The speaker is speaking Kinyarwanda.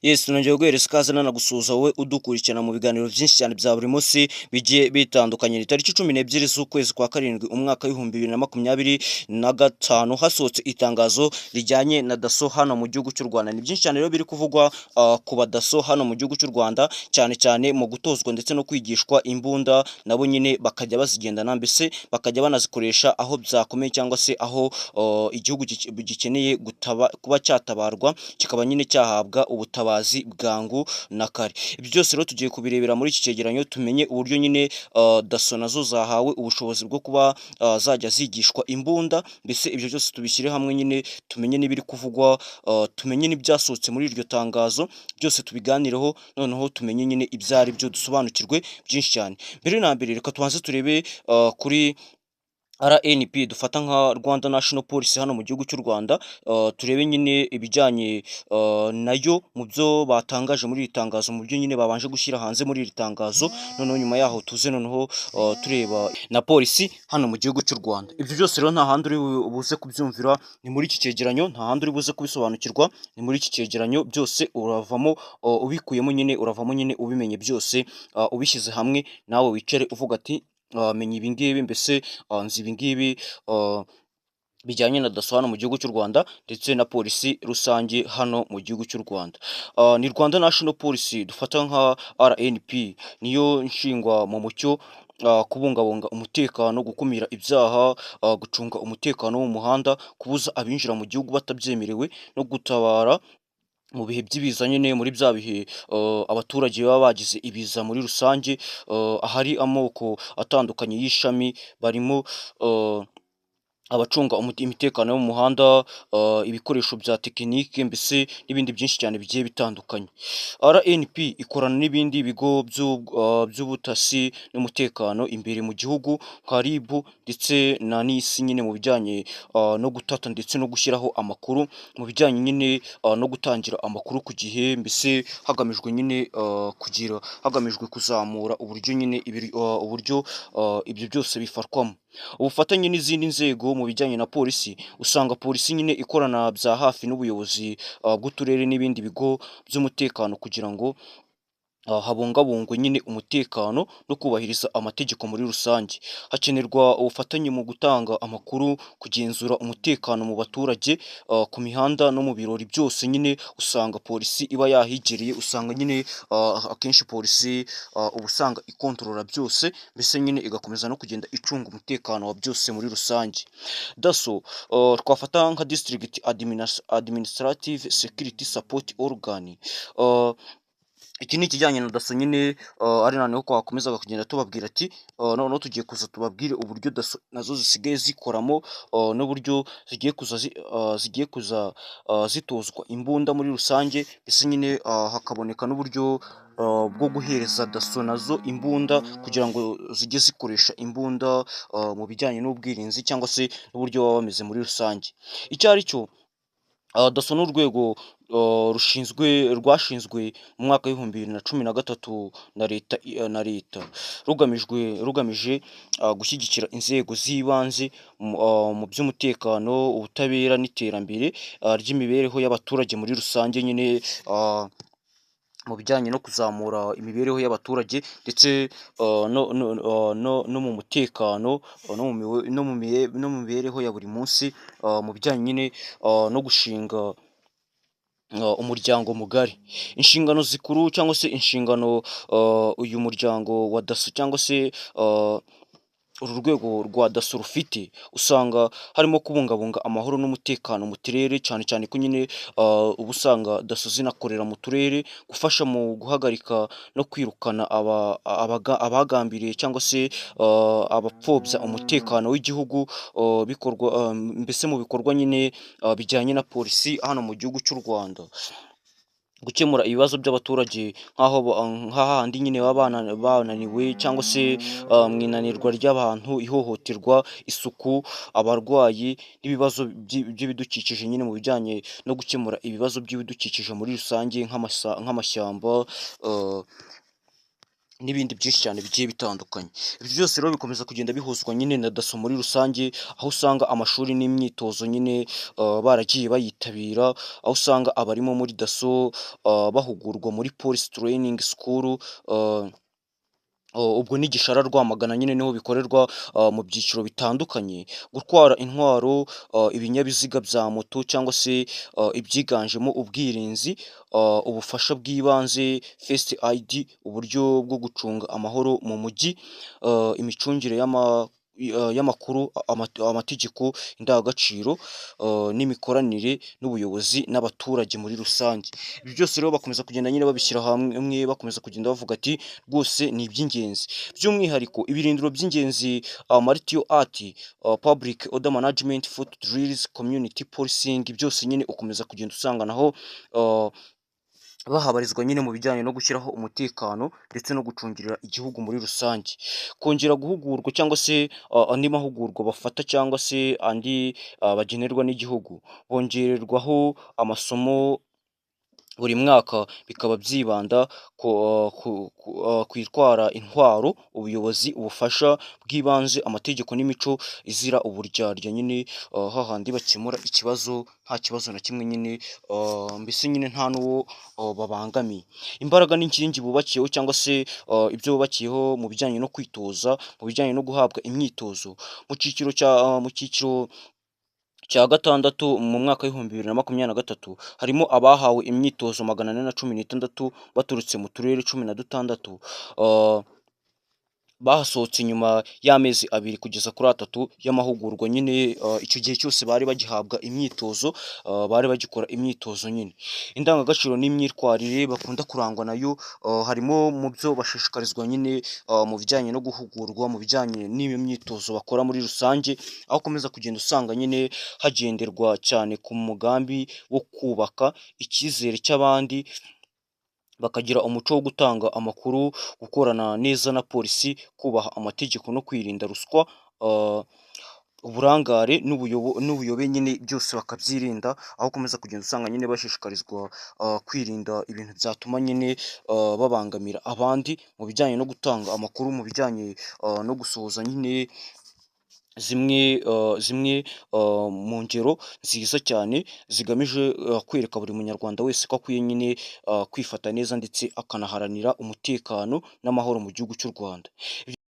Yes, nongeye guhereza ikaze nanagusuhuza wowe udukurikirana mu biganiro byinshi cyane bya buri munsi bigiye bitandukanye. Ni tariki 12 z'ukwezi kwa karindwi umwaka w'ibihumbi 2025 hasohotse itangazo rijyanye na daso hano mu gihugu cy'u Rwanda. Ni byinshi cyane rero biri kuvugwa ku badaso hano mu gihugu cy'u Rwanda, cyane cyane mu gutozwa ndetse no kwigishwa imbunda, nabo nyine bakajya bazigendana, mbese bakajya banazikoresha aho byakomeye cyangwa se aho igihugu gikeneye kuba cyatabarwa, kikaba nyine cyahabwa ubutabazi bwangu na kare. Ibyo byose rero tugiye kubirebera muri iki cyegeranyo, tumenye uburyo nyine daso nazo zahawe ubushobozi bwo kuba zajya zigishwa imbunda, mbese ibyo byose tubishyire hamwe nyine tumenye n'ibiri kuvugwa, tumenye n'ibyasohotse muri iryo tangazo, byose tubiganireho, noneho tumenye nyine ibyo ari byo, dusobanukirwe byinshi cyane. Mbere na mbere reka tubanze turebe kuri RNP, dufata nka Rwanda National Police hano mu gihugu cy'u Rwanda, turebe nyine ibijyanye nayo mu byo batangaje muri iri tangazo, mu byo nyine babanje gushyira hanze muri iri tangazo, noneho nyuma yaho tuze noneho tureba na polisi hano mu gihugu cy'u Rwanda. Ibyo byose rero nta handi uri buze kubyumvira, ni muri iki cyegeranyo, nta handi uri buze kubisobanukirwa, ni muri iki cyegeranyo, byose uravamo ubikuyemo nyine, uravamo nyine ubimenye byose, ubishyize hamwe nawe wicare uvuga ati menya ibi ngibi, mbese nzi ibi ngibi bijyanye na daso hano mu gihugu cy'u Rwanda ndetse na polisi rusange hano mu gihugu cy'u Rwanda. Ni Rwanda National Police, dufata nka RNP, niyo nshingwa mu mucyo kubungabunga umutekano, gukumira ibyaha, gucunga umutekano wo mu muhanda, kubuza abinjira mu gihugu batabyemerewe, no gutabara mu bihe by'ibiza, nyine muri bya bihe abaturage baba bagize ibiza muri rusange. Ahari amoko atandukanye y'ishami, barimo abacunga imitekano yo mu muhanda, ibikoresho bya tekinike, mbese n'ibindi byinshi cyane bigiye bitandukanye. RNP ikorana n'ibindi bigo by'ubutasi n'umutekano imbere mu gihugu nka RIB ndetse na NIS, nyine mu bijyanye no gutata ndetse no gushyiraho amakuru, mu bijyanye nyine no gutangira amakuru ku gihe, mbese hagamijwe nyine hagamijwe kuzamura uburyo nyine uburyo ibyo byose bifatwamo. Ubufatanye n'izindi nzego mu bijyanye na polisi, usanga polisi nyine ikorana bya hafi n'ubuyobozi bw'uturere n'ibindi bigo by'umutekano kugira ngo habungabungwe nyine umutekano no kubahiriza amategeko muri rusange. Hakenerwa ubufatanye mu gutanga amakuru, kugenzura umutekano mu baturage, ku mihanda no mu birori byose, nyine usanga polisi iba yahigereye, usanga nyine akenshi polisi uba usanga ikontorora byose, mbese nyine igakomeza no kugenda icunga umutekano wa byose muri rusange. Daso twafata nka District Administrative Security Support Organ. Iki ni ikijyanye na daso nyine, ari noneho twakomezaga kugenda tubabwira ati noneho tugiye kuza tubabwire uburyo daso nazo zisigaye zikoramo, n'uburyo zigiye kuza zitozwa imbunda muri rusange, mbese nyine hakaboneka n'uburyo bwo guhereza daso nazo imbunda kugira ngo zijye zikoresha imbunda mu bijyanye n'ubwirinzi, cyangwa se n'uburyo baba bameze muri rusange. Icyo ari cyo, daso ni urwego rwashinzwe mu mwaka w'ibihumbi 2013 na leta rugamije gushyigikira inzego z'ibanze mu by'umutekano, ubutabera n'iterambere ry'imibereho y'abaturage muri rusange, nyine mu bijyanye no kuzamura imibereho y'abaturage ndetse no mu mutekano no mu mibereho ya buri munsi, mu bijyanye nyine no gushinga umuryango mugari. Inshingano zikuru cyangwa se inshingano uyu muryango wa daso cyangwa se uru rwego rwa daso rufite, usanga harimo kubungabunga amahoro n'umutekano mu turere, cyane cyane ko nyine uba usanga daso zinakorera mu turere, gufasha mu guhagarika no kwirukana abagambiriye cyangwa se abapfobya umutekano w'igihugu, bikorwa mbese mu bikorwa nyine bijyanye na polisi hano mu gihugu cy'u Rwanda. Gukemura ibibazo by'abaturage nk'ahandi nyine baba bananiwe, cyangwa se mu inanirwa ry'abantu, ihohoterwa, isuku, abarwayi n'ibibazo by'ibidukikije, nyine mu bijyanye no gukemura ibibazo by'ibidukikije muri rusange nk'amashyamba, n'ibindi byinshi cyane bigiye bitandukanye. Ibyo byose rero bikomeza kugenda bihuzwa nyine na daso muri rusange, aho usanga amashuri n'imyitozo nyine baragiye bayitabira, aho usanga abarimo muri daso bahugurwa muri police training school, ubwo ni Gishara Rwamagana nyine niho bikorerwa mu byiciro bitandukanye, gutwara intwaro, ibinyabiziga bya moto cyangwa se ibyiganjemo ubwirinzi, ubufasha bw'ibanze, first aid, uburyo bwo gucunga amahoro mu mujyi, imicungire y'amakuru, amategeko, indangagaciro, n'imikoranire n'ubuyobozi n'abaturage muri rusange. Ibi byose rero bakomeza kugenda nyine babishyira hamwe, bakomeza kugenda bavuga ati rwose ni iby'ingenzi. By'umwihariko ibirindiro by'ingenzi, martial art, public order management, foot drills, community policing, byose nyine ukomeza kugenda usanga naho bahabarizwa nyine mu bijyanye no gushyiraho umutekano ndetse no gucungirira igihugu muri rusange. Kongera guhugurwa cyangwa se andi mahugurwa bafata cyangwa se andi bagenerwa n'igihugu, bongererwaho amasomo buri mwaka, bikaba byibanda ku itwara intwaro, ubuyobozi, ubufasha bw'ibanze, amategeko n'imico izira uburyarya, nyine hahandi bakemura ikibazo nta kibazo na kimwe nyine, mbese nyine nta n'uwo babangamiye. Imbaraga n'inkingi bubakiyeho cyangwa se ibyo bubakiyeho mu bijyanye no kwitoza, mu bijyanye no guhabwa imyitozo, mu cyiciro cya gatandatu mu mwaka w'ibihumbi 2023 harimo abahawe imyitozo 416 baturutse mu turere 16, bahasohotse nyuma y'amezi 2 kugeza kuri 3 y'amahugurwa nyine, icyo gihe cyose bari bagihabwa imyitozo, bari bagikora imyitozo nyine. Indangagaciro n'imyitwarire bakunda kurangwa nayo, harimo mu byo bashishikarizwa nyine, mu bijyanye no guhugurwa, mu bijyanye n'iyo myitozo bakora muri rusange, aho ukomeza kugenda usanga nyine hagenderwa cyane ku mugambi wo kubaka icyizere cy'abandi, bakagira umuco wo gutanga amakuru, gukorana neza na polisi, kubaha amategeko no kwirinda ruswa, uburangare n'ubuyobe nyine byose bakabyirinda, aho ukomeza kugenda usanga nyine bashishikarizwa kwirinda ibintu byatuma nyine babangamira abandi mu bijyanye no gutanga amakuru, mu bijyanye no gusohoza nyine zimwe mu ngero nziza cyane zigamije kwereka buri munyarwanda wese ko akwiye nyine kwifata neza ndetse akanaharanira umutekano n'amahoro mu gihugu cy'u Rwanda.